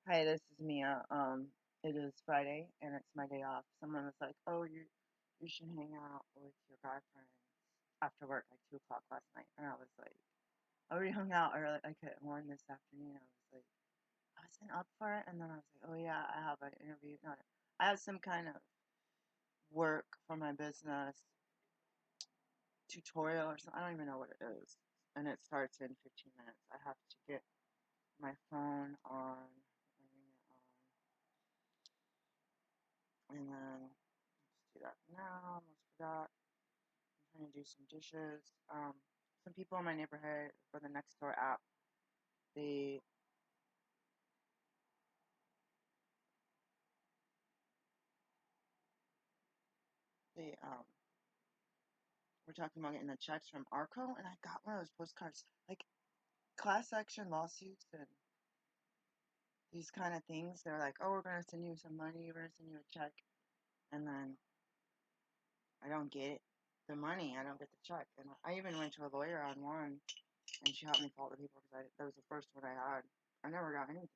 Hi, this is Mia. It is Friday and it's my day off. Someone was like, "Oh, you should hang out with your guy friends after work, like 2 o'clock last night." And I was like, "I already hung out early, like at 1 this afternoon." I was like, "I wasn't up for it," and then I was like, "Oh yeah, I have an interview. Not, I have some kind of work for my business tutorial or something. I don't even know what it is, and it starts in 15 minutes. I have to get my phone on, ring it on, and then let's do that now. Almost forgot. I'm trying to do some dishes. Some people in my neighborhood for the Nextdoor app, they they were talking about getting the checks from Arco, and I got one of those postcards, like class action lawsuits and these kind of things. They're like, "Oh, we're gonna send you some money. We're gonna send you a check," and then I don't get the money. I don't get the check, and I even went to a lawyer on one, and she helped me fill out the paperwork because that was the first one I had. I never got anything.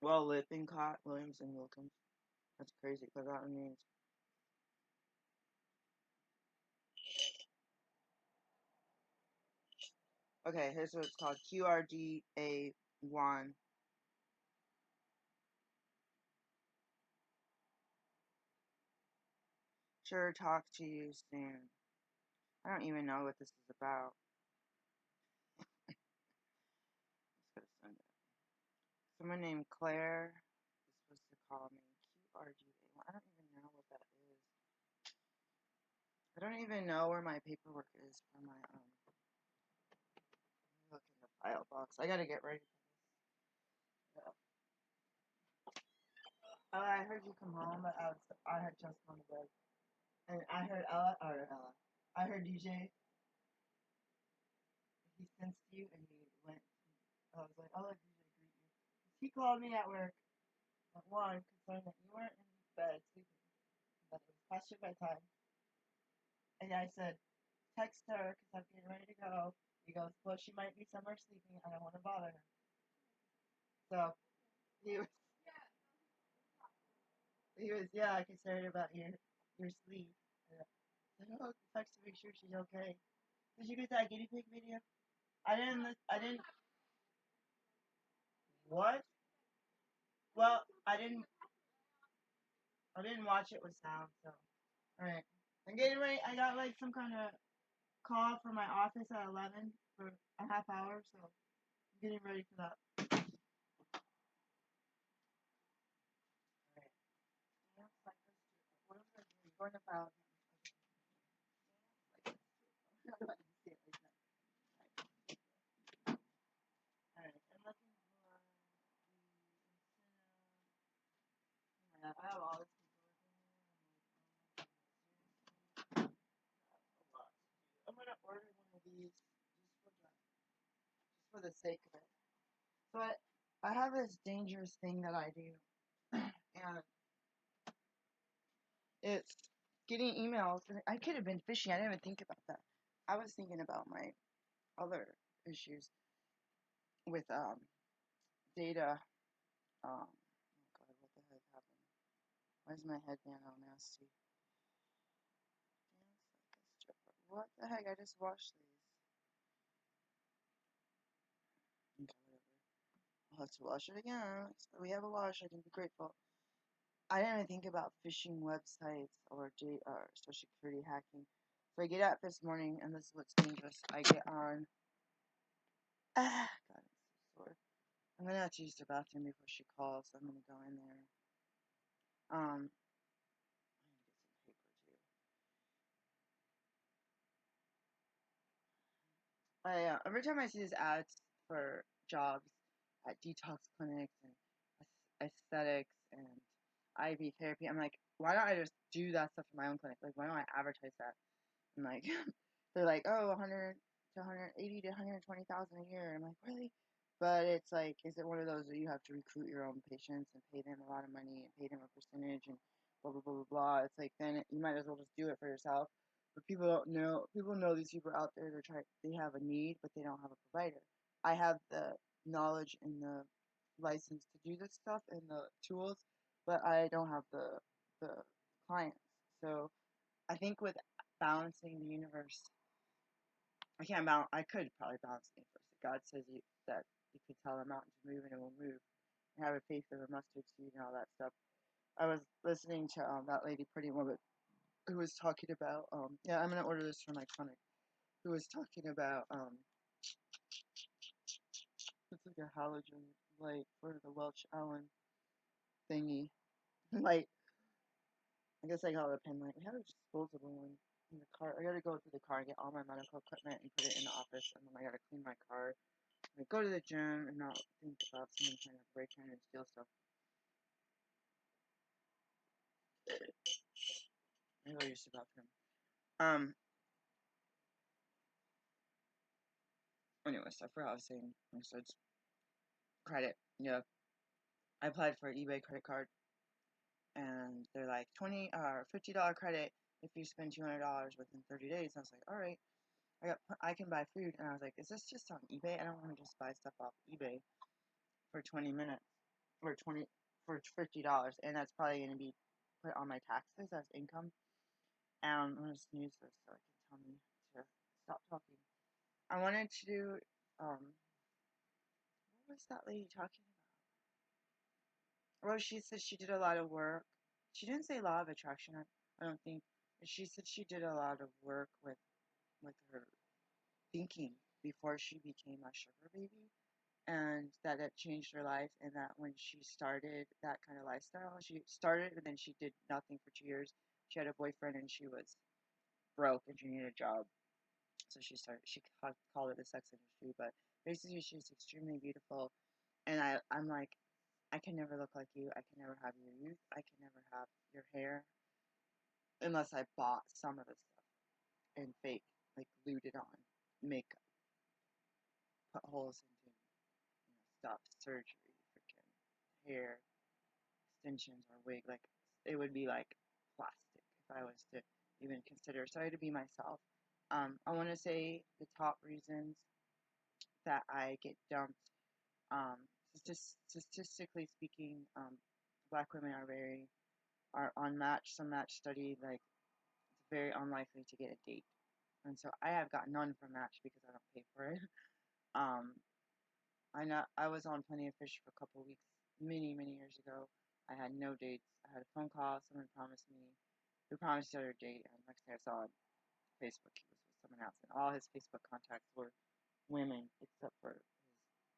Well, Lippincott, Williams, and Wilkins. That's crazy because that means. Okay, here's what it's called, QRDA1. Sure, talk to you soon. I don't even know what this is about. Let's go send it. Someone named Claire is supposed to call me. QRDA1. I don't even know what that is. I don't even know where my paperwork is for my look in the file box. I gotta get ready for this. I heard you come home, but I had just gone to bed, and I heard Ella. I heard DJ. He sensed you, and he went. I was like, I'll let DJ greet you. He called me at work at 1 concerned that you weren't in bed sleeping, that it was past your bedtime. And I said, text her because I'm getting ready to go. He goes, well, she might be somewhere sleeping. I don't want to bother her. So he was, yeah, concerned about your sleep. And I said, oh, text to make sure she's okay. Did you get that guinea pig video? I didn't, what? Well, I didn't watch it with sound, so. Alright. I'm getting ready. I got like some kind of call from my office at 11 for a half hour, so I'm getting ready for that. Alright. What was I doing? Going to file. How do I see it like that? Alright. I'm looking for the incentive. Oh my god, I have all this paperwork in here. I'm like, oh, seriously? A lot to do. I'm gonna order one of these just for the sake of it. But I have this dangerous thing that I do, and it's getting emails. I could have been fishing. I didn't even think about that. I was thinking about my other issues with data. Oh God, what the heck happened? Why is my headband all nasty? What the heck? I just washed these. Okay, whatever. I'll have to wash it again. So we have a wash. I can be grateful. I didn't even think about phishing websites or social security hacking. So I get up this morning, and this is what's dangerous. I get on. God, I'm so sore. I'm gonna have to use the bathroom before she calls. So I'm gonna go in there. I need to get some paper too. Every time I see these ads for jobs at detox clinics and aesthetics and IV therapy, I'm like, why don't I just do that stuff in my own clinic? Like, why don't I advertise that? And like, they're like, oh, 100 to 180 to 120,000 a year. I'm like, really? But it's like, is it one of those that you have to recruit your own patients and pay them a lot of money and pay them a percentage and blah blah blah blah blah? It's like then you might as well just do it for yourself. But people don't know. People know these people are out there. They have a need, but they don't have a provider. I have the knowledge and the license to do this stuff and the tools, but I don't have the clients. So I think with balancing the universe, I can't balance. I could probably balance the universe. God says that you could tell a mountain to move and it will move, and have a faith of a mustard seed and all that stuff. I was listening to that lady, Pretty Woman, who was talking about yeah, I'm gonna order this from my clinic. Who was talking about it's like a halogen light for the Welch Allen thingy. Light. I guess I call it a pen light. We have a disposable one in the car. I gotta go to the car and get all my medical equipment and put it in the office, and then I gotta clean my car. I go to the gym and not think about someone trying to break in and steal stuff. I go use the bathroom. Um. Anyways, I forgot what I was saying. I said credit. Yeah, I applied for an eBay credit card, and they're like $20 or $50 credit if you spend $200 within 30 days. I was like, all right. I can buy food, and I was like, is this just on eBay? I don't want to just buy stuff off eBay for 20 minutes for 20 for $50, and that's probably going to be put on my taxes as income. I'm going to snooze this so it can tell me to stop talking. I wanted to do what was that lady talking about? Well, she said she did a lot of work. She didn't say law of attraction. I don't think. But she said she did a lot of work with her thinking before she became a sugar baby, and that it changed her life, and that when she started that kind of lifestyle, she started and then she did nothing for 2 years. She had a boyfriend and she was broke and she needed a job, so she called it the sex industry, but basically she's extremely beautiful, and I'm like, I can never look like you, I can never have your youth, I can never have your hair unless I bought some of the stuff and fake, like, glued it on, makeup, put holes into, stuff, surgery, freaking hair extensions or wig, like, it would be like plastic if I was to even consider. So I had to be myself. I want to say the top reasons that I get dumped. Statistically speaking, black women are unmatched. Some match study, like, it's very unlikely to get a date, and so I have got none from Match because I don't pay for it. Um, I was on Plenty of Fish for a couple of weeks, many years ago. I had no dates. I had a phone call. Someone promised me, we promised each other a date, and the next day I saw on Facebook he was with someone else, and all his Facebook contacts were women except for his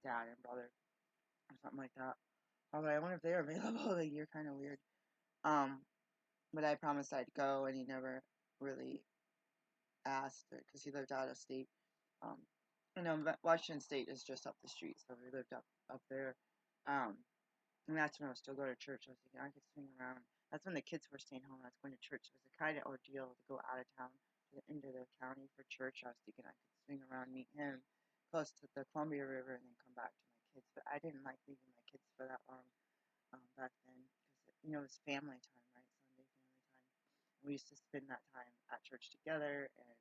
dad and brother or something like that. I was like, I wonder if they're available. Like, you're kind of weird. Um, but I promised I'd go, and he never really asked because he lived out of state. Um, Washington State is just up the street, so we lived up there. Um, And that's when I was still going to church. I was thinking I could swing around. That's when the kids were staying home. I was going to church. It was a kind of ordeal to go out of town into the county for church. I was thinking I could swing around, meet him close to the Columbia River, and then come back to my kids. But I didn't like leaving my kids for that long back then because it was family time, right? Sunday family time. And we used to spend that time at church together and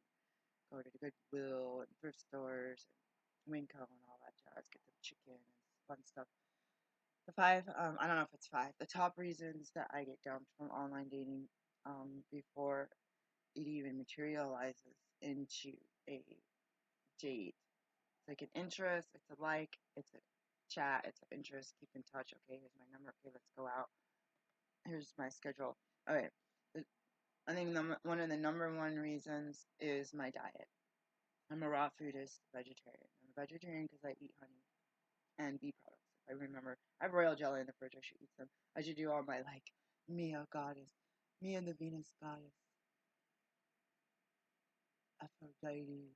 go to the Goodwill and thrift stores and Winco and all that jazz. Get them chicken and fun stuff. The five, I don't know if it's five, the top reasons that I get dumped from online dating before it even materializes into a date. It's like an interest, it's a like, it's a chat, it's an interest, keep in touch. Okay, here's my number. Okay, let's go out. Here's my schedule. Okay, I think one of the number one reasons is my diet. I'm a raw foodist vegetarian. I'm a vegetarian because I eat honey and bee products. If I remember, I have royal jelly in the fridge. I should eat some. I should do all my, like, Mia goddess, Mia the Venus goddess, Aphrodite,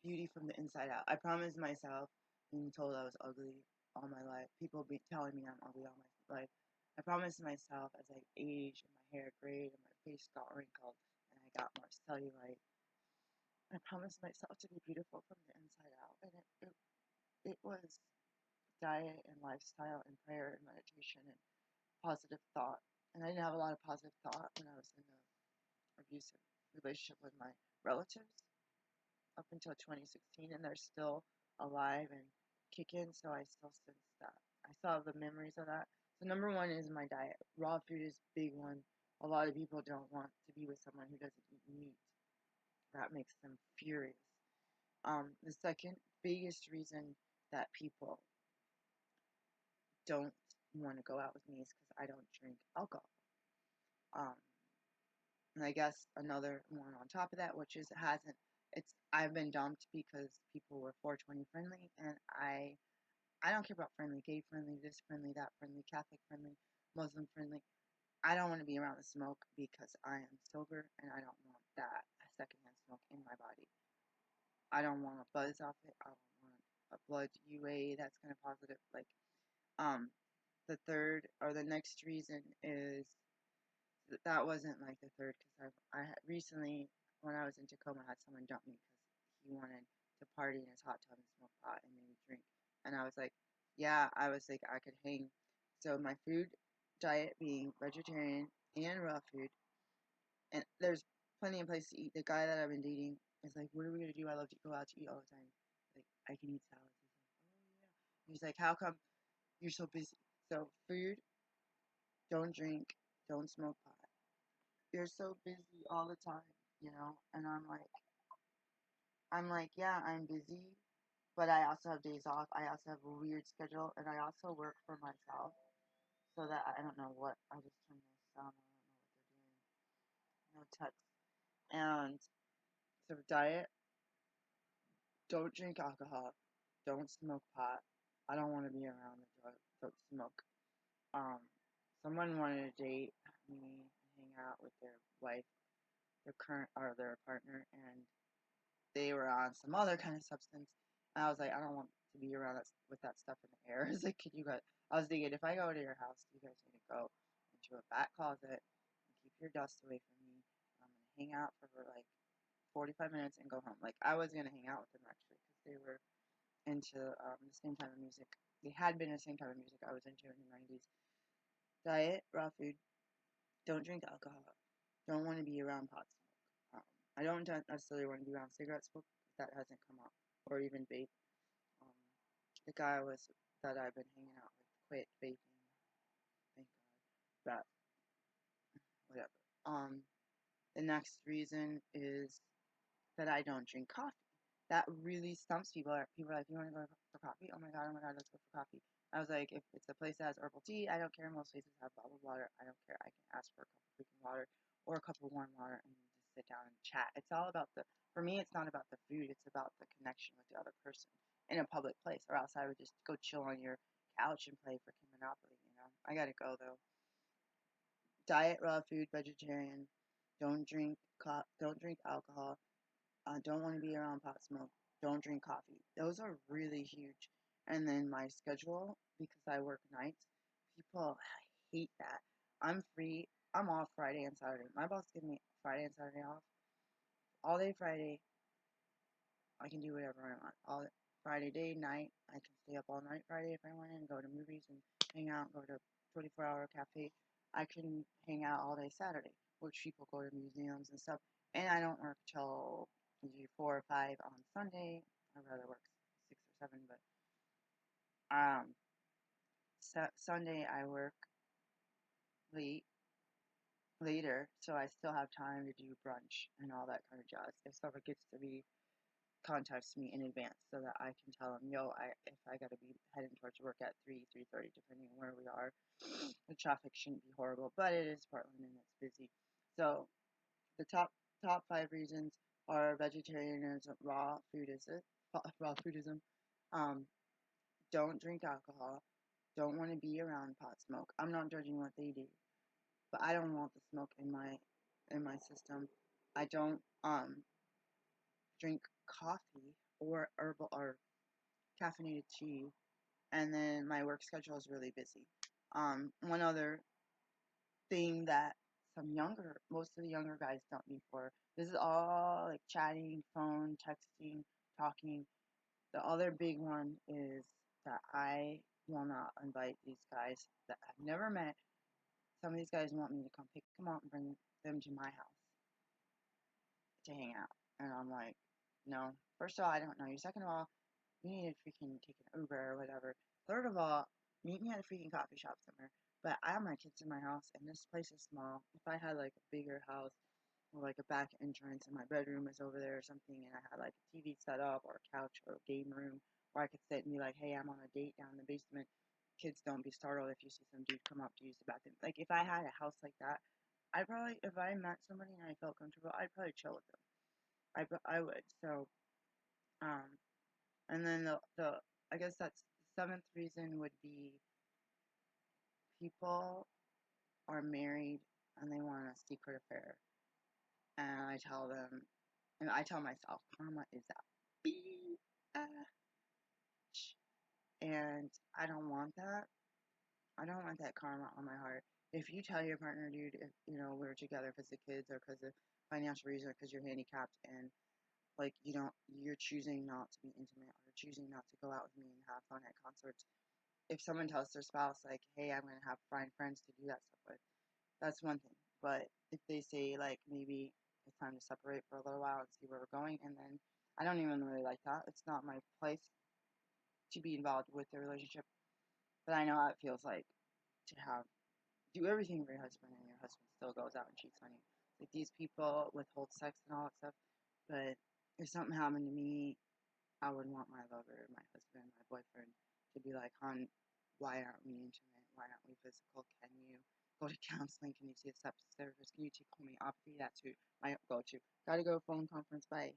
beauty from the inside out. I promised myself, being told I was ugly all my life. People be telling me I'm ugly all my life. I promised myself as I aged and my hair grayed and my face got wrinkled and I got more cellulite. I promised myself to be beautiful from the inside out, and it was diet and lifestyle and prayer and meditation and positive thought. And I didn't have a lot of positive thought when I was in an abusive relationship with my relatives. up until 2016, and they're still alive and kicking. So I still sense that. I still have the memories of that. So number one is my diet. Raw food is a big one. A lot of people don't want to be with someone who doesn't eat meat. That makes them furious. The second biggest reason that people don't want to go out with me is because I don't drink alcohol. Um, and I guess another one on top of that, which is hasn't it's I've been dumped because people were 420 friendly, and I don't care about friendly, gay friendly, this friendly, that friendly, Catholic friendly, Muslim friendly. I don't want to be around the smoke because I am sober and I don't want that secondhand smoke in my body. I don't want a buzz off it. I don't want a blood UA that's kind of positive. Like, um, the third or the next reason is that wasn't like the third because I had recently when I was in Tacoma I had someone dump me because he wanted to party in his hot tub and smoke pot and maybe drink, and I was like, yeah, I was like I could hang. So my food diet being vegetarian and raw food, and there's plenty of places to eat. The guy that I've been dating is like, what are we gonna do? I love to go out to eat all the time. Like I can eat salads. He's like, oh yeah. He's like, how come you're so busy? So food, don't drink, don't smoke pot. You're so busy all the time, you know? And I'm like, yeah, I'm busy, but I also have days off. I also have a weird schedule, and I also work for myself. So that I don't know what I just turned this on. I don't know what they're doing. No text. And so diet, don't drink alcohol, don't smoke pot. I don't want to be around the drug. Don't smoke. Um, someone wanted to date me, hang out with their wife, their current or their partner, and they were on some other kind of substance. And I was like, I don't want to be around that with that stuff in the air. I was like, could you guys? I was thinking, if I go to your house, you guys need to go into a back closet and keep your dust away from me. I'm gonna hang out for like 45 minutes and go home. Like I was gonna hang out with them actually because they were into the same type of music. They had been the same type of music I was into in the 90s. Diet, raw food. Don't drink alcohol. Don't want to be around pot smoke. I don't necessarily want to be around cigarette smoke. That hasn't come up, or even vape. Um, the guy was that I've been hanging out with quit vaping. Thank God. But whatever. The next reason is that I don't drink coffee. That really stumps people. People are like, "You want to go for coffee? Oh my god, let's go for coffee." I was like, if it's a place that has herbal tea, I don't care. Most places have bottled water. I don't care. I can ask for a cup of freaking water or a cup of warm water and just sit down and chat. It's all about for me, it's not about the food. It's about the connection with the other person in a public place, or else I would just go chill on your couch and play freaking Monopoly. I gotta go though. Diet raw food, vegetarian. Don't drink alcohol. I don't want to be around pot smoke. Don't drink coffee. Those are really huge. And then my schedule, because I work nights, people hate that. I'm free. I'm off Friday and Saturday. My boss gives me Friday and Saturday off. All day Friday, I can do whatever I want. All Friday day, night, I can stay up all night Friday if I want and go to movies and hang out, go to 24-hour cafe. I can hang out all day Saturday, which people go to museums and stuff. And I don't work till usually 4 or 5 on Sunday. I'd rather work 6 or 7, but Sunday I work late later, so I still have time to do brunch and all that kind of jazz. If someone gets to be contacts me in advance so that I can tell them, yo, if I gotta be heading towards work at 3:30, depending on where we are. The traffic shouldn't be horrible, but it is Portland and it's busy. So the top 5 reasons are vegetarianism, raw foodism. Um, don't drink alcohol. Don't want to be around pot smoke. I'm not judging what they do, but I don't want the smoke in my system. I don't drink coffee or herbal or caffeinated tea, and then my work schedule is really busy. One other thing that most of the younger guys dump me for. This is all like chatting, phone, texting, talking. The other big one is that I will not invite these guys that I've never met. Some of these guys want me to come pick them up and bring them to my house to hang out. And I'm like, No. First of all, I don't know you. Second of all, you need to freaking take an Uber or whatever. Third of all, meet me at a freaking coffee shop somewhere. But I have my kids in my house, and this place is small. If I had like a bigger house or like a back entrance, and my bedroom was over there or something, and I had like a TV set up or a couch or a game room where I could sit and be like, "Hey, I'm on a date down in the basement." Kids, don't be startled if you see some dude come up to use the bathroom. Like if I had a house like that, I probably, if I met somebody and I felt comfortable, I'd probably chill with them. I would. So, um, and then the I guess that's the seventh reason would be people are married and they want a secret affair. And I tell them, and I tell myself, karma is a bitch. And I don't want that. I don't want that karma on my heart. If you tell your partner, dude, if we're together because of kids or because of financial reason or because you're handicapped and like you're choosing not to be intimate or choosing not to go out with me and have fun at concerts. If someone tells their spouse like, "Hey, I'm gonna have find friends to do that stuff with," that's one thing. But if they say like maybe it's time to separate for a little while and see where we're going, and then I don't even really like that. It's not my place to be involved with the relationship. But I know how it feels like to have do everything for your husband and your husband still goes out and cheats on you. Like these people withhold sex and all that stuff. But if something happened to me, I would want my lover, my husband, my boyfriend to be like, "Hon, why aren't we intimate? Why aren't we physical? Can you go to counseling? Can you see a therapist? Can you take homeopathy? That's who my go-to. Gotta go phone conference. Bye."